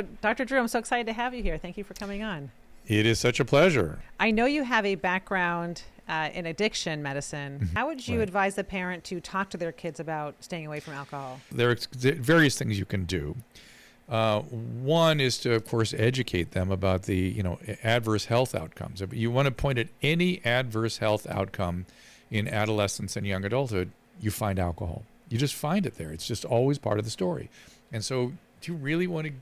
So, Dr. Drew, I'm so excited to have you here. Thank you for coming on. It is such a pleasure. I know you have a background in addiction medicine. How would you Right. advise the parent to talk to their kids about staying away from alcohol? There are various things you can do. One is to, of course, educate them about the, adverse health outcomes. If you want to point at any adverse health outcome in adolescence and young adulthood, you find alcohol. You just find it there. It's just always part of the story. And so, do you really want to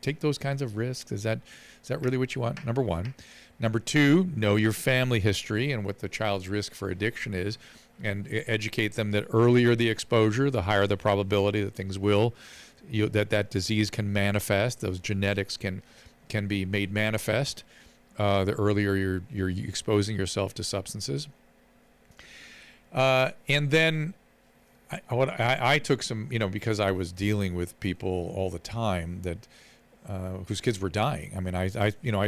take those kinds of risks? Is that really what you want? Number one. Number two, know your family history and what the child's risk for addiction is, and educate them that earlier the exposure, the higher the probability that things will, that disease can manifest. Those genetics can be made manifest. The earlier you're exposing yourself to substances. And then I took some, because I was dealing with people all the time that whose kids were dying. I mean, I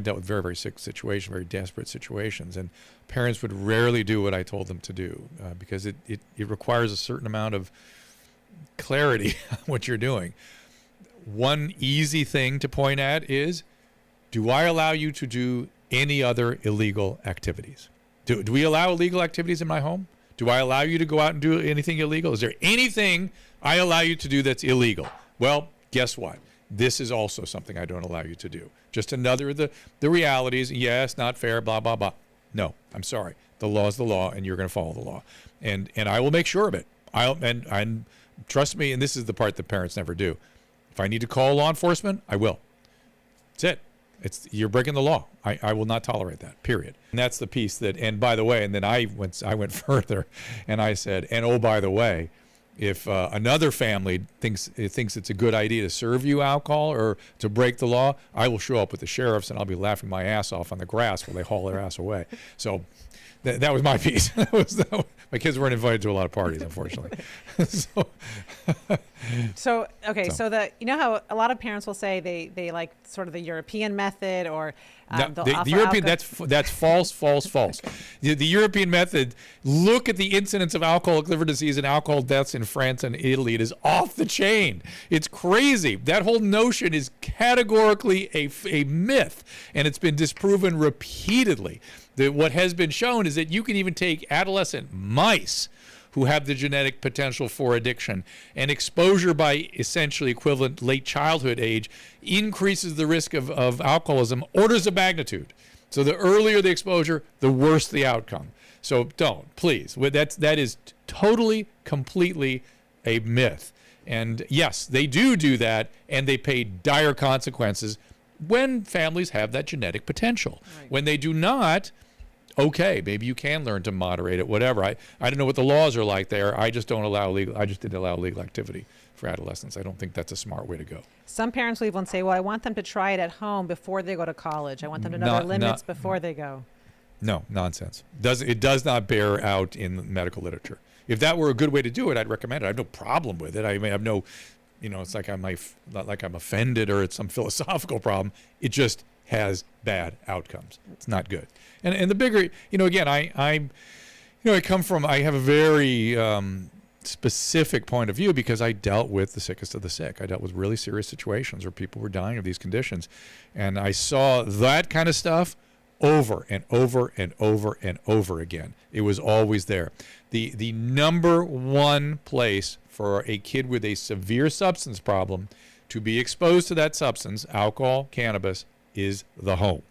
dealt with very, very sick situations, very desperate situations, and parents would rarely do what I told them to do because it requires a certain amount of clarity on what you're doing. One easy thing to point at is, do I allow you to do any other illegal activities? Do we allow illegal activities in my home? Do I allow you to go out and do anything illegal? Is there anything I allow you to do that's illegal? Well, guess what? This is also something I don't allow you to do. Just another of the realities. Yes, not fair, blah, blah, blah. No, I'm sorry. The law is the law, and you're going to follow the law. And I will make sure of it. And trust me, and this is the part that parents never do. If I need to call law enforcement, I will. That's it. You're breaking the law. I will not tolerate that, period. And that's the piece that, and by the way, and then I went further, and I said, and oh, by the way, if another family thinks it's a good idea to serve you alcohol or to break the law, I will show up with the sheriffs and I'll be laughing my ass off on the grass while they haul their ass away. So that was my piece. My kids weren't invited to a lot of parties, unfortunately. So how a lot of parents will say they like sort of the European method, or the European, that's false. Okay. The European method, look at the incidence of alcoholic liver disease and alcohol deaths in France and Italy. It is off the chain. It's crazy. That whole notion is categorically a myth, and it's been disproven repeatedly. What has been shown is that you can even take adolescent mice who have the genetic potential for addiction, and exposure by essentially equivalent late childhood age increases the risk of alcoholism orders of magnitude. So the earlier the exposure, the worse the outcome. So don't, please. That is totally, completely a myth. And yes, they do that, and they pay dire consequences when families have that genetic potential. Right. When they do not, okay, maybe you can learn to moderate it, whatever. I don't know what the laws are like there. I just didn't allow legal activity for adolescents. I don't think that's a smart way to go. Some parents will even say, well, I want them to try it at home before they go to college. I want them to know their limits before they go. No, nonsense. It does not bear out in medical literature. If that were a good way to do it, I'd recommend it. I have no problem with it. I have no, it's like not like I'm offended or it's some philosophical problem. It just has bad outcomes. It's not good. And the bigger, again, I have a very specific point of view because I dealt with the sickest of the sick. I dealt with really serious situations where people were dying of these conditions. And I saw that kind of stuff over and over and over and over again. It was always there. The number one place for a kid with a severe substance problem to be exposed to that substance, alcohol, cannabis, is the home.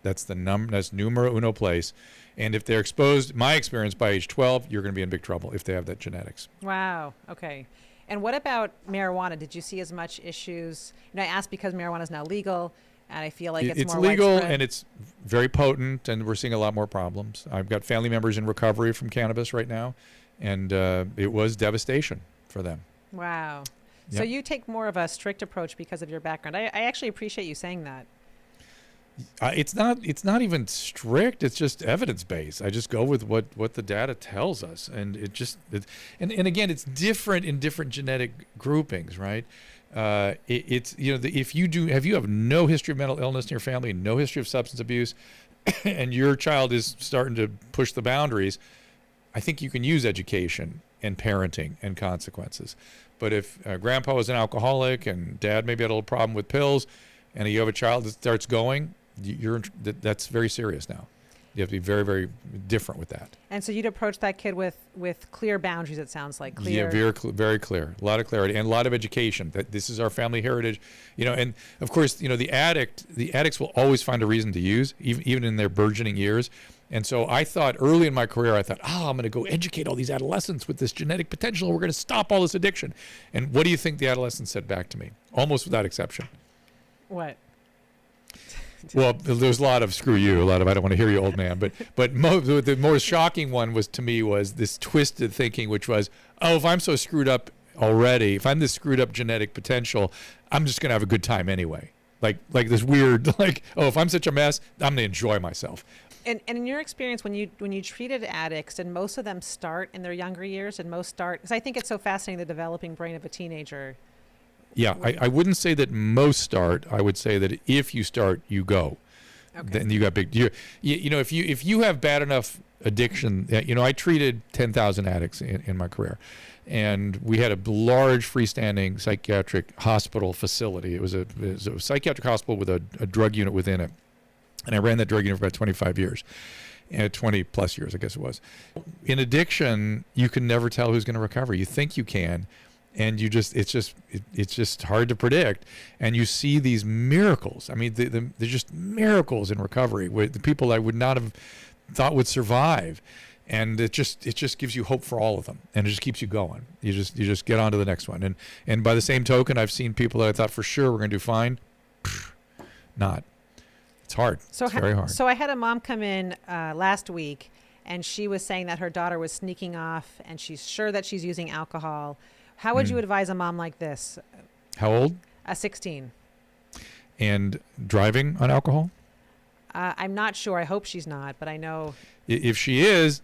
That's that's numero uno place. And if they're exposed, my experience, by age 12, you're going to be in big trouble if they have that genetics. Wow. Okay. And what about marijuana? Did you see as much issues? I asked because marijuana is now legal, and I feel like it's more legal widespread. And it's very potent, and we're seeing a lot more problems. I've got family members in recovery from cannabis right now, and it was devastation for them. Wow. Yep. So you take more of a strict approach because of your background. I actually appreciate you saying that. It's not even strict. It's just evidence-based. I just go with what the data tells us, and and again, it's different in different genetic groupings, right? If you have no history of mental illness in your family, no history of substance abuse, and your child is starting to push the boundaries, I think you can use education and parenting and consequences. But if grandpa was an alcoholic and dad maybe had a little problem with pills, and you have a child that starts going, that's very serious now. You have to be very, very different with that. And so you'd approach that kid with clear boundaries, it sounds like. Clear. Yeah, very clear. A lot of clarity and a lot of education. That this is our family heritage, and of course, the addicts will always find a reason to use, even in their burgeoning years. And so I thought early in my career, I'm going to go educate all these adolescents with this genetic potential. We're going to stop all this addiction. And what do you think the adolescents said back to me? Almost without exception. What? Well, there's a lot of screw you, a lot of I don't want to hear you, old man. But the more shocking one was this twisted thinking, which was, oh, if I'm so screwed up already, if I'm this screwed up genetic potential, I'm just going to have a good time anyway. Like this weird, if I'm such a mess, I'm going to enjoy myself. And in your experience, when you treated addicts, did most of them start in their younger years? And most start, because I think it's so fascinating, the developing brain of a teenager. Yeah, I wouldn't say that most start. I would say that if you start, you go. Okay. Then you got big. If you have bad enough addiction, I treated 10,000 addicts in my career, and we had a large freestanding psychiatric hospital facility. It was a psychiatric hospital with a drug unit within it, and I ran that drug unit for about 25 years. 20 plus years, I guess it was. In addiction, you can never tell who's going to recover. You think you can. And it's just hard to predict. And you see these miracles. I mean, they're just miracles in recovery with the people I would not have thought would survive. And it just gives you hope for all of them. And it just keeps you going. You just get on to the next one. And by the same token, I've seen people that I thought for sure were going to do fine. Not. It's hard. It's very hard. So I had a mom come in last week, and she was saying that her daughter was sneaking off, and she's sure that she's using alcohol. How would you advise a mom like this? How old? 16. And driving on alcohol? I'm not sure. I hope she's not, but I know. If she is,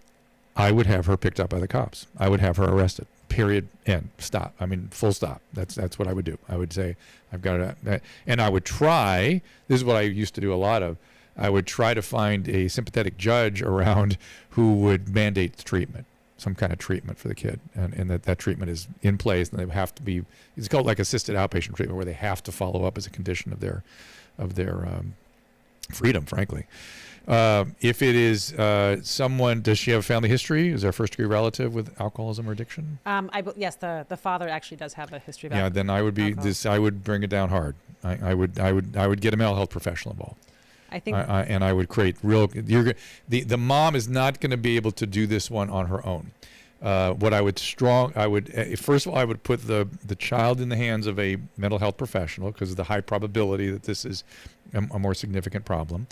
I would have her picked up by the cops. I would have her arrested. Period. End. Stop. I mean, full stop. That's what I would do. I would say, I've got to, and I would try, this is what I used to do a lot of, I would try to find a sympathetic judge around who would mandate treatment. Some kind of treatment for the kid, and that treatment is in place, and they have to be. It's called like assisted outpatient treatment, where they have to follow up as a condition of their freedom. Frankly, if it is someone, does she have a family history? Is there a first degree relative with alcoholism or addiction? Yes, the father actually does have a history of alcohol. Yeah, then I would be this. I would bring it down hard. I would get a mental health professional involved. I think, and I would create real. The mom is not going to be able to do this one on her own. First of all, I would put the child in the hands of a mental health professional because of the high probability that this is a more significant problem.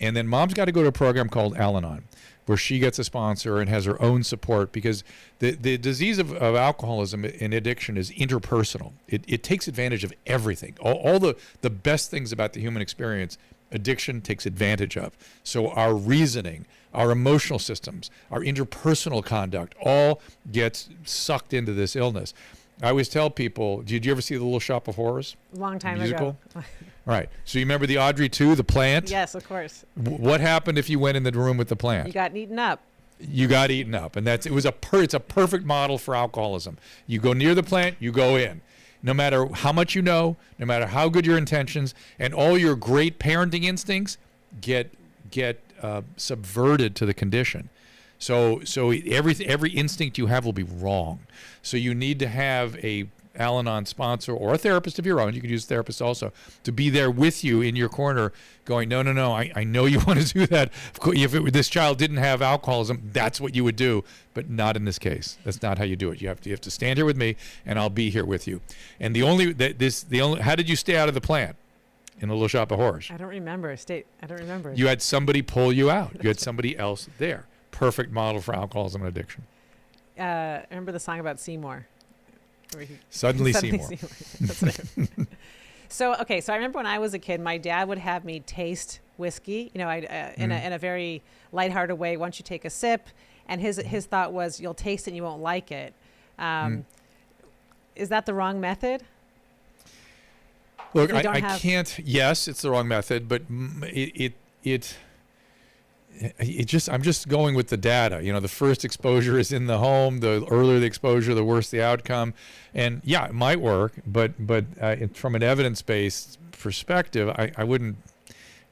And then mom's got to go to a program called Al-Anon, where she gets a sponsor and has her own support, because the disease of alcoholism and addiction is interpersonal. It takes advantage of everything. All the best things about the human experience, addiction takes advantage of. So our reasoning, our emotional systems, our interpersonal conduct all gets sucked into this illness. I always tell people, did you ever see The Little Shop of Horrors? Long time musical? ago. Right. So you remember the Audrey 2, the plant? Yes, of course. What happened if you went in the room with the plant? You got eaten up. You got eaten up. And it's a perfect model for alcoholism. You go near the plant, you go in. No matter how much you know, no matter how good your intentions, and all your great parenting instincts get subverted to the condition. So every instinct you have will be wrong. So you need to have a Al-Anon sponsor or a therapist of your own. You can use a therapist also to be there with you in your corner going, no, I know you want to do that. If this child didn't have alcoholism, that's what you would do, but not in this case. That's not how you do it. You have to stand here with me, and I'll be here with you. And how did you stay out of the plant in The Little Shop of Horrors? I don't remember. I don't remember. You had somebody pull you out. You had somebody else there. Perfect model for alcoholism and addiction. I remember the song about Seymour. Suddenly Seymour. That's what I So I remember when I was a kid, my dad would have me taste whiskey, in a very lighthearted way. Once you take a sip, and his thought was, you'll taste it and you won't like it. Is that the wrong method? Look, I can't. Yes, it's the wrong method, but I'm just going with the data. The first exposure is in the home. The earlier the exposure, the worse the outcome. And yeah, it might work, but from an evidence-based perspective, I wouldn't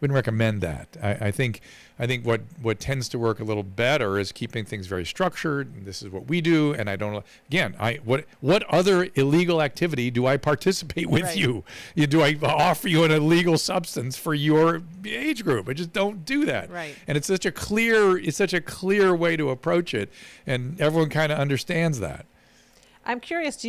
recommend that. I think what tends to work a little better is keeping things very structured. And this is what we do, and I don't. Again, what other illegal activity do I participate with Right. you? Do I offer you an illegal substance for your age group? I just don't do that. Right. And it's such a clear way to approach it, and everyone kind of understands that. I'm curious, so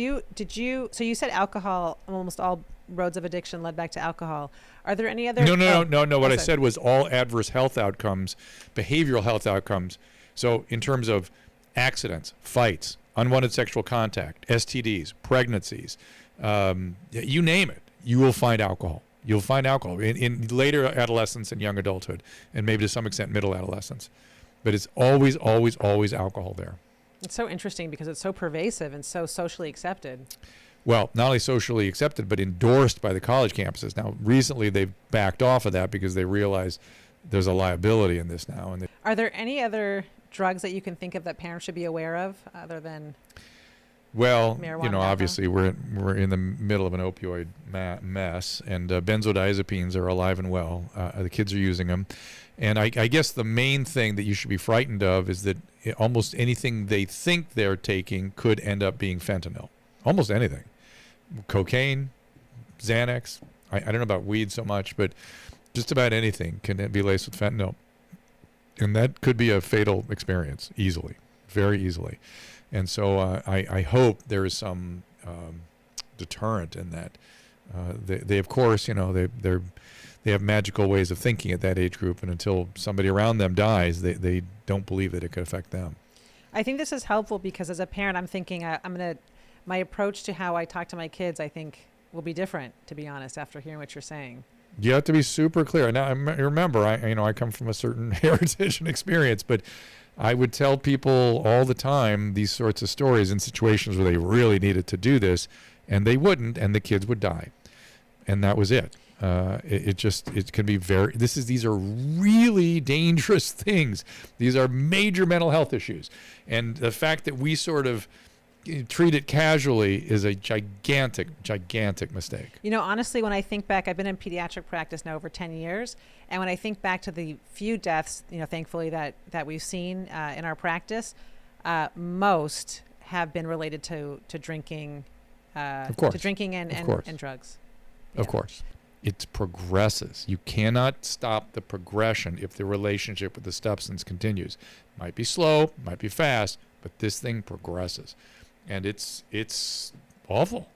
you said alcohol, almost all roads of addiction led back to alcohol. Are there any other? No. What I said was all adverse health outcomes, behavioral health outcomes. So in terms of accidents, fights, unwanted sexual contact, STDs, pregnancies, you name it, you will find alcohol. You'll find alcohol in later adolescence and young adulthood, and maybe to some extent middle adolescence. But it's always, always, always alcohol there. It's so interesting because it's so pervasive and so socially accepted. Well, not only socially accepted, but endorsed by the college campuses. Now, recently they've backed off of that because they realize there's a liability in this now. And Are there any other drugs that you can think of that parents should be aware of other than well, marijuana? Obviously we're in the middle of an opioid mess, and benzodiazepines are alive and well. The kids are using them. And I guess the main thing that you should be frightened of is that almost anything they think they're taking could end up being fentanyl. Almost anything. Cocaine, Xanax. I don't know about weed so much, but just about anything can be laced with fentanyl. And that could be a fatal experience easily, very easily. And so I hope there is some deterrent in that. They of course, they have magical ways of thinking at that age group, and until somebody around them dies, they don't believe that it could affect them. I think this is helpful because as a parent, I'm thinking my approach to how I talk to my kids, I think, will be different, to be honest, after hearing what you're saying. You have to be super clear. Now, remember, I come from a certain heritage and experience, but I would tell people all the time these sorts of stories in situations where they really needed to do this, and they wouldn't, and the kids would die. And that was it. It can be these are really dangerous things. These are major mental health issues. And the fact that we sort of treat it casually is a gigantic mistake. Honestly, when I think back, I've been in pediatric practice now over 10 years. And when I think back to the few deaths, thankfully that we've seen in our practice, most have been related to drinking, of course. to drinking and drugs. Of course. It progresses. You cannot stop the progression if the relationship with the substance continues. Might be slow, might be fast, but this thing progresses. And it's awful.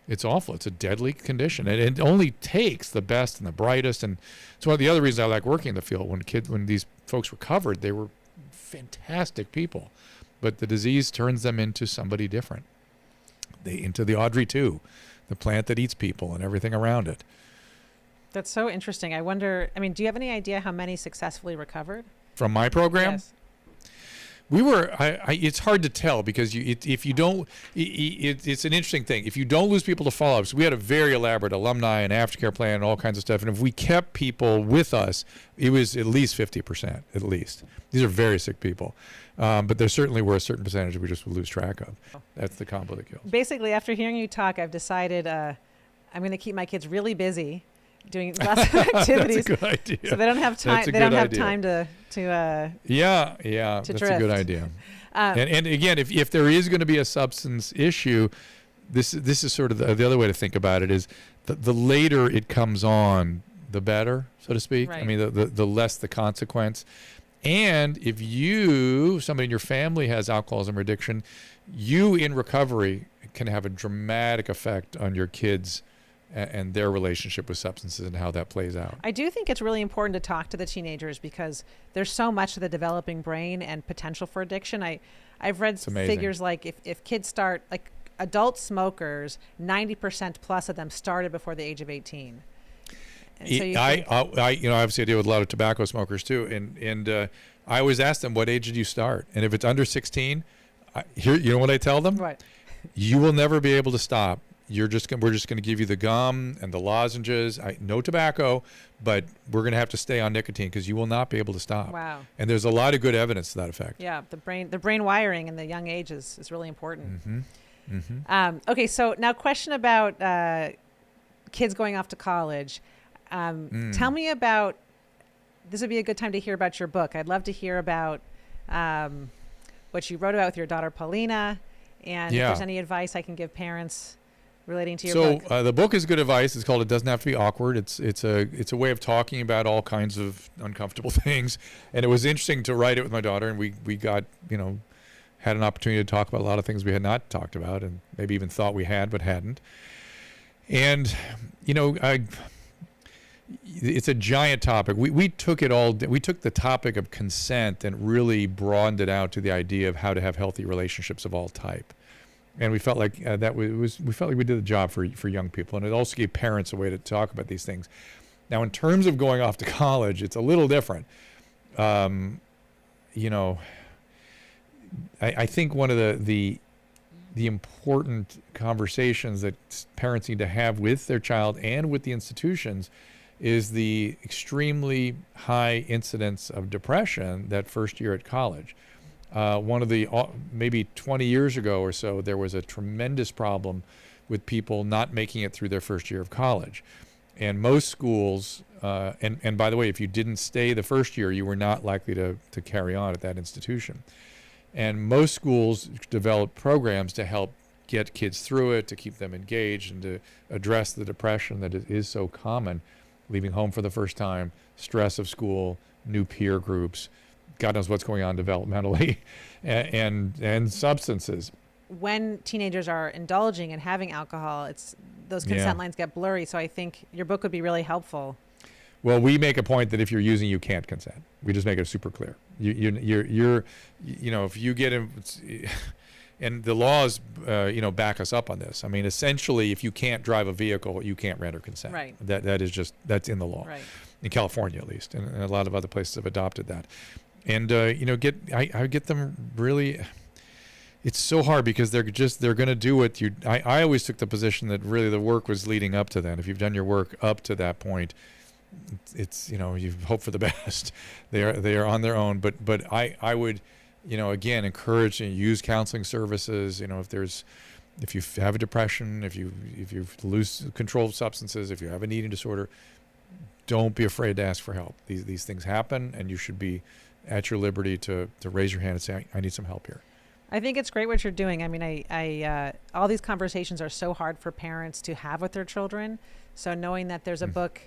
It's awful. It's a deadly condition. And it only takes the best and the brightest. And it's one of the other reasons I like working in the field. When these folks recovered, they were fantastic people. But the disease turns them into somebody different. Into the Audrey 2, the plant that eats people and everything around it. That's so interesting. I wonder, do you have any idea how many successfully recovered? From my program? Yes. It's hard to tell because if you don't, it's an interesting thing. If you don't lose people to follow-up, so we had a very elaborate alumni and aftercare plan and all kinds of stuff. And if we kept people with us, it was at least 50%, at least. These are very sick people. But there certainly were a certain percentage we just would lose track of. That's the combo that kills. Basically, after hearing you talk, I've decided I'm going to keep my kids really busy doing lots of activities. That's a good idea. So they don't have time. They don't have time to yeah. That's drift. A good idea. And again, if there is going to be a substance issue, this is sort of the other way to think about it is the later it comes on, the better, so to speak. Right. I mean, the less the consequence. And if somebody in your family has alcoholism or addiction, you in recovery can have a dramatic effect on your kids and their relationship with substances and how that plays out. I do think it's really important to talk to the teenagers because there's so much to the developing brain and potential for addiction. I've read figures like if kids start, like adult smokers, 90% plus of them started before the age of 18. And so I obviously I deal with a lot of tobacco smokers too, and I always ask them, what age did you start? And if it's under 16, you know what I tell them? What? You will never be able to stop we're just going to give you the gum and the lozenges. No tobacco, but we're going to have to stay on nicotine because you will not be able to stop. Wow. And there's a lot of good evidence to that effect. Yeah, the brain wiring in the young ages is really important. Mm-hmm. Mm-hmm. Okay, so now question about kids going off to college. Tell me about, this would be a good time to hear about your book. I'd love to hear about what you wrote about with your daughter Paulina, and if there's any advice I can give parents relating to your book. So the book is good advice. It's called "It Doesn't Have to Be Awkward." It's a way of talking about all kinds of uncomfortable things, and it was interesting to write it with my daughter, and we got had an opportunity to talk about a lot of things we had not talked about, and maybe even thought we had but hadn't. And it's a giant topic. We took the topic of consent and really broadened it out to the idea of how to have healthy relationships of all type. And we felt like we felt like we did the job for young people, and it also gave parents a way to talk about these things. Now, in terms of going off to college, it's a little different. I think one of the important conversations that parents need to have with their child and with the institutions is the extremely high incidence of depression that first year at college. Maybe 20 years ago or so, there was a tremendous problem with people not making it through their first year of college. And most schools, and by the way, if you didn't stay the first year, you were not likely to carry on at that institution. And most schools develop programs to help get kids through it, to keep them engaged, and to address the depression that is so common, leaving home for the first time, stress of school, new peer groups, God knows what's going on developmentally, and substances. When teenagers are indulging and having alcohol, those consent lines get blurry. So I think your book would be really helpful. Well, we make a point that if you're using, you can't consent. We just make it super clear. You're if you get in, and the laws, back us up on this. I mean, essentially, if you can't drive a vehicle, you can't rent or consent. Right. That's in the law. Right. In California, at least, and a lot of other places have adopted that. And I get them really. It's so hard because they're going to do what you. I always took the position that really the work was leading up to that. If you've done your work up to that point, it's you hope for the best. They are on their own. But I would, again, encourage and use counseling services. If you have a depression, if you lose control of substances, if you have an eating disorder, don't be afraid to ask for help. These things happen, and you should be at your liberty to raise your hand and say, I need some help here. I think it's great what you're doing. I mean, I all these conversations are so hard for parents to have with their children. So knowing that there's a book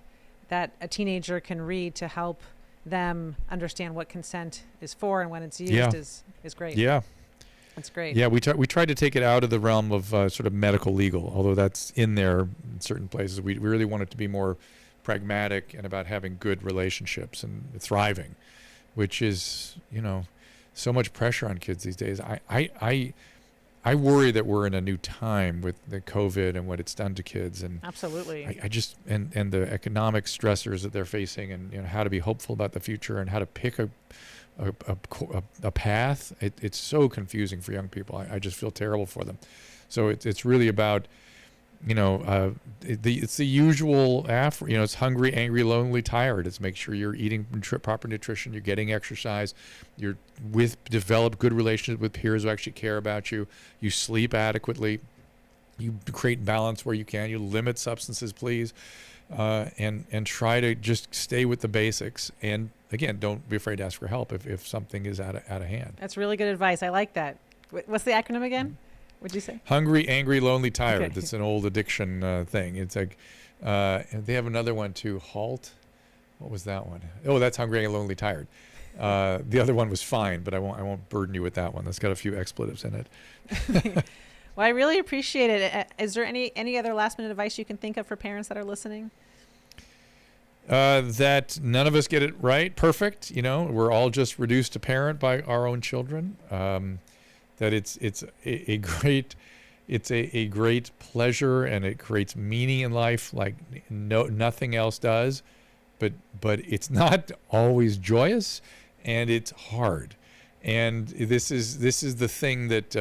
that a teenager can read to help them understand what consent is for and when it's used is great. Yeah. That's great. Yeah, we tried to take it out of the realm of sort of medical legal, although that's in there in certain places. We really want it to be more pragmatic and about having good relationships and thriving, which is, so much pressure on kids these days. I worry that we're in a new time with the COVID and what it's done to kids, and absolutely. I just and the economic stressors that they're facing, and how to be hopeful about the future and how to pick a path. It's so confusing for young people. I just feel terrible for them. So it's really about it's the usual it's hungry, angry, lonely, tired. It's make sure you're eating proper nutrition, you're getting exercise, you're develop good relationships with peers who actually care about you, you sleep adequately, you create balance where you can, you limit substances, please, and try to just stay with the basics. And again, don't be afraid to ask for help if something is out of hand. That's really good advice. I like that. What's the acronym again? What'd you say? Hungry, angry, lonely, tired. Okay. It's an old addiction thing. It's like, and they have another one too. HALT. What was that one? Oh, that's hungry, angry, lonely, tired. The other one was fine, but I won't burden you with that one. That's got a few expletives in it. Well, I really appreciate it. Is there any other last minute advice you can think of for parents that are listening? That none of us get it right, perfect. We're all just reduced to parent by our own children. That it's a great pleasure, and it creates meaning in life like nothing else does, but it's not always joyous, and it's hard. And this is the thing that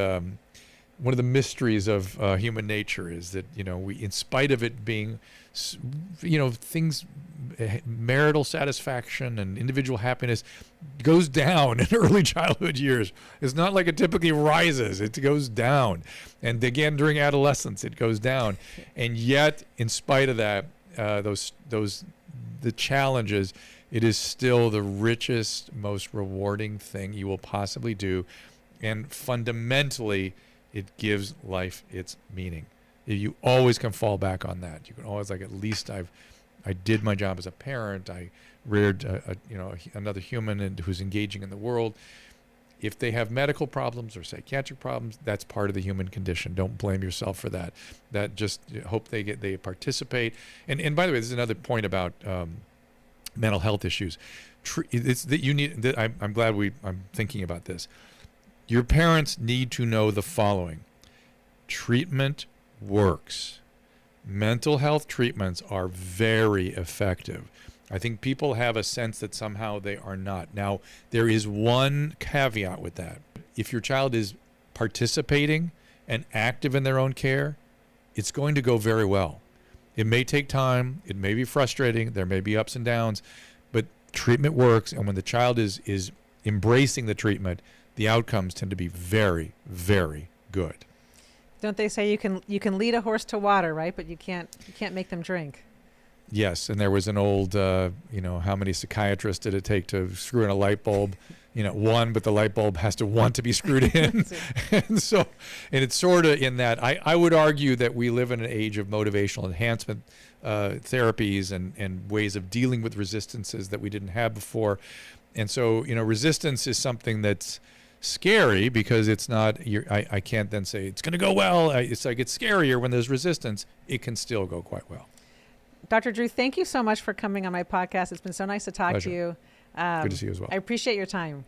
one of the mysteries of human nature is that, we, in spite of it being, things, marital satisfaction and individual happiness goes down in early childhood years. It's not like it typically rises, it goes down. And again, during adolescence, it goes down. And yet, in spite of that, the challenges, it is still the richest, most rewarding thing you will possibly do. And fundamentally, it gives life its meaning. You always can fall back on that. You can always, at least I did my job as a parent. I reared another human who's engaging in the world. If they have medical problems or psychiatric problems, that's part of the human condition. Don't blame yourself for that. That just hope they participate. And by the way, this is another point about mental health issues. It's that you need. That I'm glad I'm thinking about this. Your parents need to know the following: treatment works. Mental health treatments are very effective. I think people have a sense that somehow they are not. Now, there is one caveat with that. If your child is participating and active in their own care, it's going to go very well. It may take time. It may be frustrating. There may be ups and downs, but treatment works. And when the child is embracing the treatment, the outcomes tend to be very, very good. Don't they say you can lead a horse to water, right? But you can't make them drink. Yes, and there was an old, how many psychiatrists did it take to screw in a light bulb? One, but the light bulb has to want to be screwed in. and it's sort of in that. I would argue that we live in an age of motivational enhancement therapies and ways of dealing with resistances that we didn't have before. And so, resistance is something that's scary because it's not, I can't then say it's going to go well. It's scarier when there's resistance. It can still go quite well. Dr. Drew, thank you so much for coming on my podcast. It's been so nice to talk Pleasure. to you. Good to see you as well. I appreciate your time.